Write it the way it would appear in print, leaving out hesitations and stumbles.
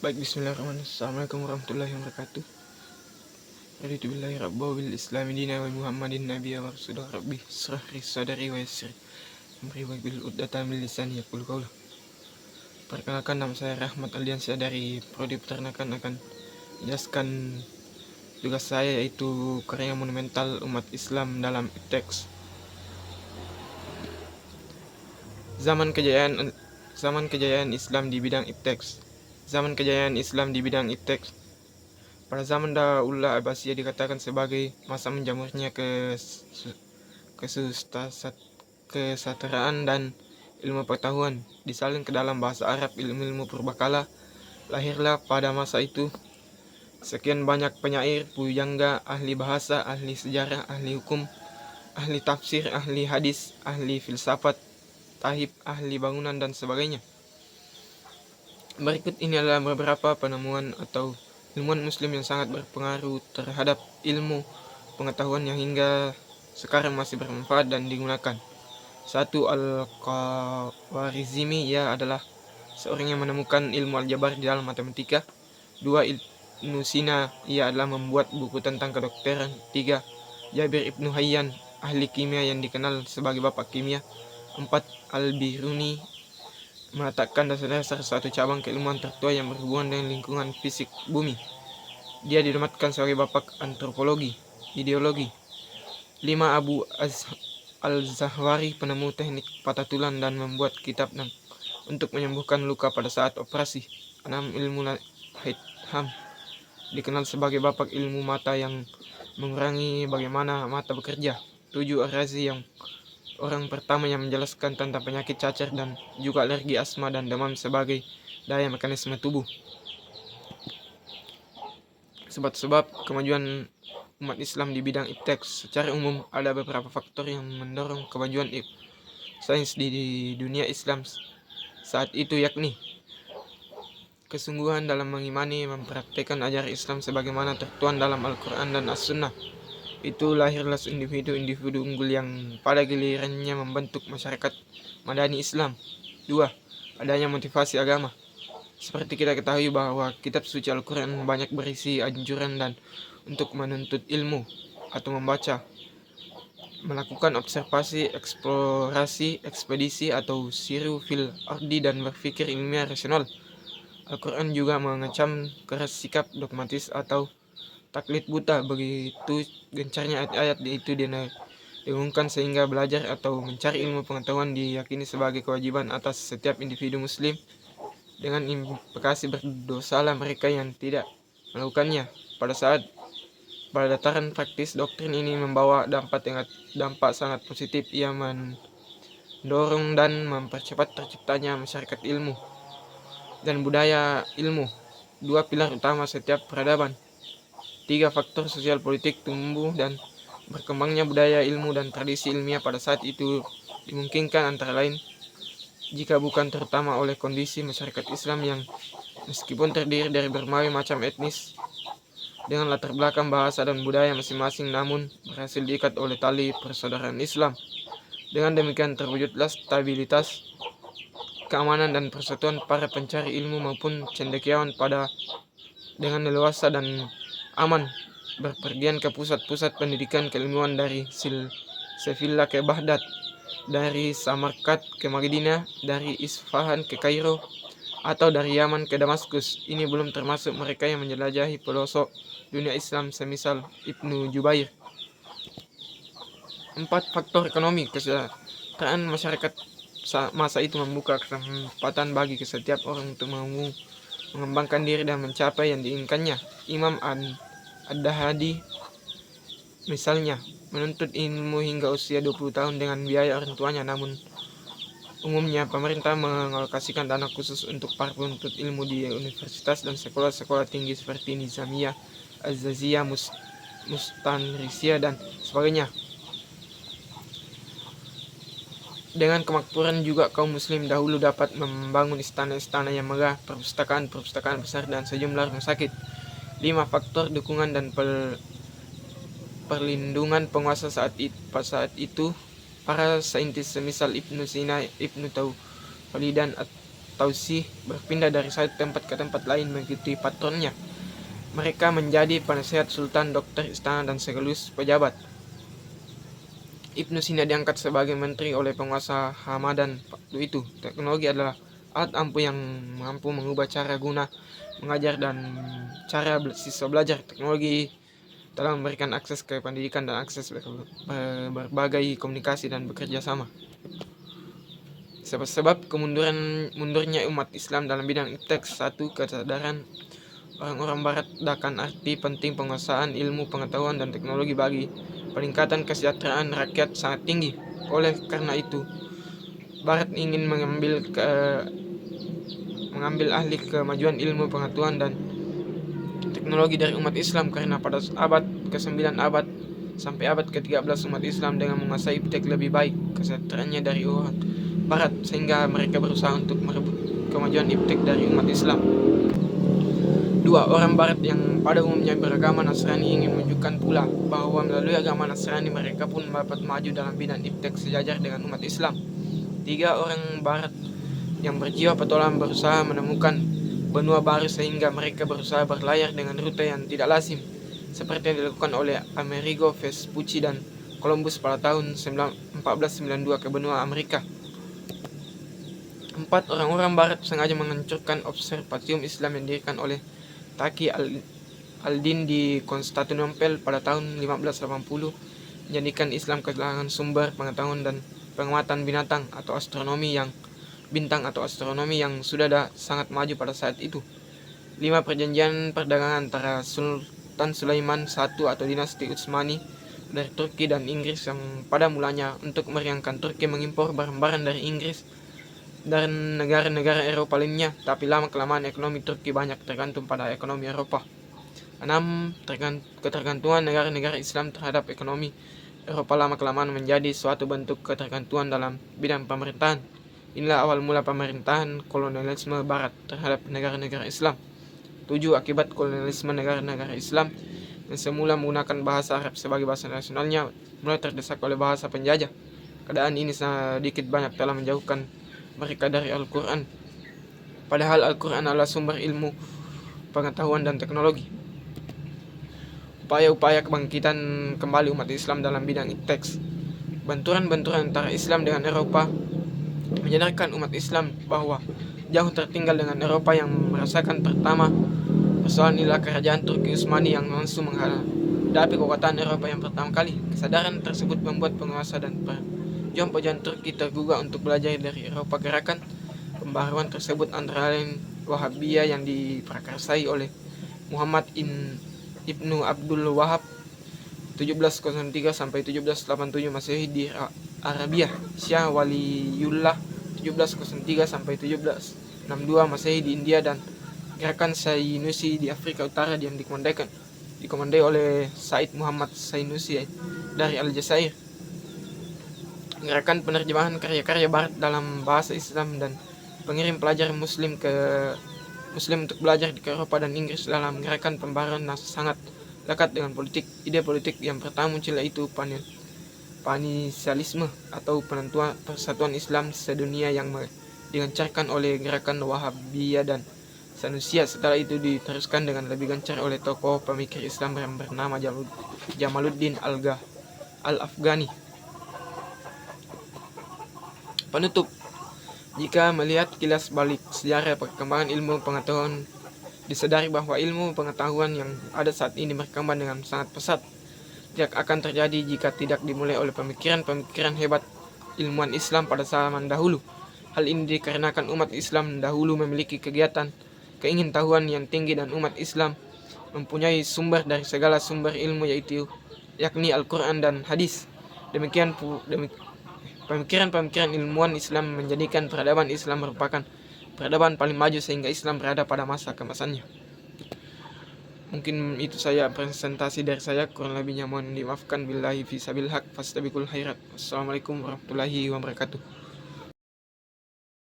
Baik, bismillahirrahmanirrahim. Assalamualaikum warahmatullahi wabarakatuh. Raditu billahi rabba bil islami dina wa muhammadin nabiyya wa rasulah rabbi israh li sadri wa yassir amri wa bil uddatan min lisani yaqulu qawla. Perkenalkan, nama saya Rahmat Aldiansyah dari Prodi Peternakan. Akan menjelaskan tugas saya, yaitu karya monumental umat Islam dalam teks. Zaman kejayaan Islam di bidang ipteks. Zaman kejayaan Islam di bidang ipteks pada zaman dahulu Abbasiyah dikatakan sebagai masa menjamurnya kesusastraan dan ilmu pengetahuan disalin ke dalam bahasa Arab. Ilmu-ilmu purbakala lahirlah pada masa itu. Sekian banyak penyair, pujangga, ahli bahasa, ahli sejarah, ahli hukum, ahli tafsir, ahli hadis, ahli filsafat, tahib, ahli bangunan, dan sebagainya. Berikut ini adalah beberapa penemuan atau ilmuwan muslim yang sangat berpengaruh terhadap ilmu pengetahuan yang hingga sekarang masih bermanfaat dan digunakan. 1. Al-Khwarizmi, ia adalah seorang yang menemukan ilmu aljabar di dalam matematika. 2. Ibnu Sina, ia adalah membuat buku tentang kedokteran. 3. Jabir Ibnu Hayyan, ahli kimia yang dikenal sebagai bapak kimia. 4. Al-Biruni meletakkan dasar-dasar suatu cabang keilmuan tertua yang berhubungan dengan lingkungan fisik bumi. Dia dinobatkan sebagai bapak antropologi, ideologi. 5. Abu Al-Zahwari, penemu teknik patah tulang dan membuat kitab untuk menyembuhkan luka pada saat operasi. 6. Ilmu Haytham, dikenal sebagai bapak ilmu mata yang mengurangi bagaimana mata bekerja. 7. Ar-Razi, yang orang pertama yang menjelaskan tentang penyakit cacar dan juga alergi, asma, dan demam sebagai daya mekanisme tubuh. Sebab-sebab kemajuan umat Islam di bidang ipteks. Secara umum, ada beberapa faktor yang mendorong kemajuan sains di dunia Islam saat itu, yakni kesungguhan dalam mengimani mempraktikkan ajaran Islam sebagaimana tertuang dalam Al-Quran dan As-Sunnah. Itu lahirlah individu unggul yang pada gilirannya membentuk masyarakat madani Islam. 2. Adanya motivasi agama. Seperti kita ketahui bahwa kitab suci Al-Quran banyak berisi anjuran dan untuk menuntut ilmu atau membaca, melakukan observasi, eksplorasi, ekspedisi atau siru fil ardi, dan berpikir ilmiah rasional. Al-Quran juga mengecam keras sikap dogmatis atau taklid buta. Begitu gencarnya ayat-ayat itu diumumkan sehingga belajar atau mencari ilmu pengetahuan diyakini sebagai kewajiban atas setiap individu muslim, dengan implikasi berdosalah mereka yang tidak melakukannya. Pada dataran praktis, doktrin ini membawa dampak sangat positif. Ia mendorong dan mempercepat terciptanya masyarakat ilmu dan budaya ilmu, dua pilar utama setiap peradaban. 3. Faktor sosial politik. Tumbuh dan berkembangnya budaya ilmu dan tradisi ilmiah pada saat itu dimungkinkan antara lain, jika bukan terutama, oleh kondisi masyarakat Islam yang meskipun terdiri dari berbagai macam etnis dengan latar belakang bahasa dan budaya masing-masing, namun berhasil diikat oleh tali persaudaraan Islam. Dengan demikian terwujudlah stabilitas, keamanan, dan persatuan para pencari ilmu maupun cendekiawan dengan leluasa dan aman berpergian ke pusat-pusat pendidikan keilmuan, dari Sevilla ke Baghdad, dari Samarkand ke Madinah, dari Isfahan ke Kairo, atau dari Yaman ke Damaskus. Ini belum termasuk mereka yang menjelajahi pelosok dunia Islam semisal Ibnu Jubair. 4. Faktor ekonomi. Kesejahteraan masyarakat masa itu membuka kesempatan bagi setiap orang untuk mengembangkan diri dan mencapai yang diinginkannya. Imam Ad-Dahadi misalnya menuntut ilmu hingga usia 20 tahun dengan biaya orang tuanya, namun umumnya pemerintah mengalokasikan dana khusus untuk para penuntut ilmu di universitas dan sekolah-sekolah tinggi seperti Nizamiyah, Az-Zaziyah, Mustanrisiyah, dan sebagainya. Dengan kemakmuran juga, kaum muslim dahulu dapat membangun istana-istana yang megah, perpustakaan besar, dan sejumlah rumah sakit. 5. Faktor dukungan dan perlindungan penguasa saat itu. Para saintis semisal Ibnu Sina, Ibnu Taufali, dan Tausih berpindah dari satu tempat ke tempat lain mengikuti patronnya. Mereka menjadi penasehat sultan, dokter istana, dan sekaligus pejabat. Ibnu Sina diangkat sebagai menteri oleh penguasa Hamadan waktu itu. Teknologi adalah alat ampuh yang mampu mengubah cara guna, mengajar, dan cara siswa belajar. Teknologi telah memberikan akses ke pendidikan dan akses berbagai komunikasi dan bekerja sama. Sebab mundurnya umat Islam dalam bidang iptek. Satu, kesadaran orang-orang barat akan arti penting penguasaan ilmu, pengetahuan, dan teknologi bagi peningkatan kesejahteraan rakyat sangat tinggi. Oleh karena itu, barat ingin mengambil alih kemajuan ilmu, pengetahuan, dan teknologi dari umat Islam, karena pada abad ke-9 sampai abad ke-13 umat Islam dengan menguasai iptek lebih baik kesejahteraannya dari orang barat, sehingga mereka berusaha untuk merebut kemajuan iptek dari umat Islam. 2. Orang barat yang pada umumnya beragama Nasrani ingin menunjukkan pula bahwa melalui agama Nasrani mereka pun dapat maju dalam bidang iptek sejajar dengan umat Islam. 3. Orang barat yang berjiwa petualang berusaha menemukan benua baru, sehingga mereka berusaha berlayar dengan rute yang tidak lazim, seperti yang dilakukan oleh Amerigo Vespucci dan Columbus pada tahun 1492 ke benua Amerika. 4. Orang-orang barat sengaja menghancurkan observatorium Islam yang didirikan oleh Taqi al-Din di Konstantinopel pada tahun 1580, menjadikan Islam kehilangan sumber pengetahuan dan pengamatan bintang atau astronomi yang sudah sangat maju pada saat itu. 5. Perjanjian perdagangan antara Sultan Sulaiman I atau dinasti Utsmani dari Turki dan Inggris yang pada mulanya untuk meringankan Turki mengimpor barang-barang dari Inggris dan negara-negara Eropa lainnya, tapi lama-kelamaan ekonomi Turki banyak tergantung pada ekonomi Eropa. 6. Ketergantungan negara-negara Islam terhadap ekonomi Eropa lama-kelamaan menjadi suatu bentuk ketergantungan dalam bidang pemerintahan. Inilah awal mula pemerintahan kolonialisme Barat terhadap negara-negara Islam. 7. Akibat kolonialisme negara-negara Islam yang semula menggunakan bahasa Arab sebagai bahasa nasionalnya mulai terdesak oleh bahasa penjajah. Keadaan ini sedikit banyak telah menjauhkan mereka dari Al-Quran, padahal Al-Quran adalah sumber ilmu, pengetahuan, dan teknologi. Upaya-upaya kebangkitan kembali umat Islam dalam bidang teks. Benturan-benturan antara Islam dengan Eropa menyadarkan umat Islam bahwa jauh tertinggal dengan Eropa yang merasakan pertama persoalan inilah kerajaan Turki Utsmani yang langsung menghadapi kekuatan Eropa yang pertama kali. Kesadaran tersebut membuat penguasa dan pejuang Turki tergugah untuk belajar dari Eropa. Gerakan pembaharuan tersebut antara lain Wahabiyah yang diprakarsai oleh Muhammad Ibnu Abdul Wahab 1703 sampai 1787 Masehi di Arabia, Syah Waliullah 1703 sampai 1762 Masehi di India, dan gerakan Sainusi di Afrika Utara yang dikomandai oleh Said Muhammad Sainusi dari Aljazair. Gerakan penerjemahan karya-karya Barat dalam bahasa Islam dan pengirim pelajar Muslim untuk belajar di Eropa dan Inggris dalam gerakan pembaharuan sangat lekat dengan ide politik yang pertama muncul, yaitu panisalisme atau penentuan persatuan Islam sedunia yang digencarkan oleh gerakan Wahabiyah dan Sanusiyah. Setelah itu diteruskan dengan lebih gencar oleh tokoh pemikir Islam yang bernama Jamaluddin Al-Afghani. Penutup, jika melihat kilas balik sejarah perkembangan ilmu pengetahuan, disadari bahwa ilmu pengetahuan yang ada saat ini berkembang dengan sangat pesat. Tidak akan terjadi jika tidak dimulai oleh pemikiran hebat ilmuwan Islam pada zaman dahulu. Hal ini dikarenakan umat Islam dahulu memiliki keingintahuan yang tinggi, dan umat Islam mempunyai sumber dari segala sumber ilmu, yakni Al-Quran dan Hadis. Pemikiran ilmuwan Islam menjadikan peradaban Islam merupakan peradaban paling maju, sehingga Islam berada pada masa kemasannya. Mungkin itu saya presentasi dari saya, kurang lebihnya mohon dimaafkan. Billahi fi sabil haq fastabiqul khairat. Wassalamualaikum warahmatullahi wabarakatuh.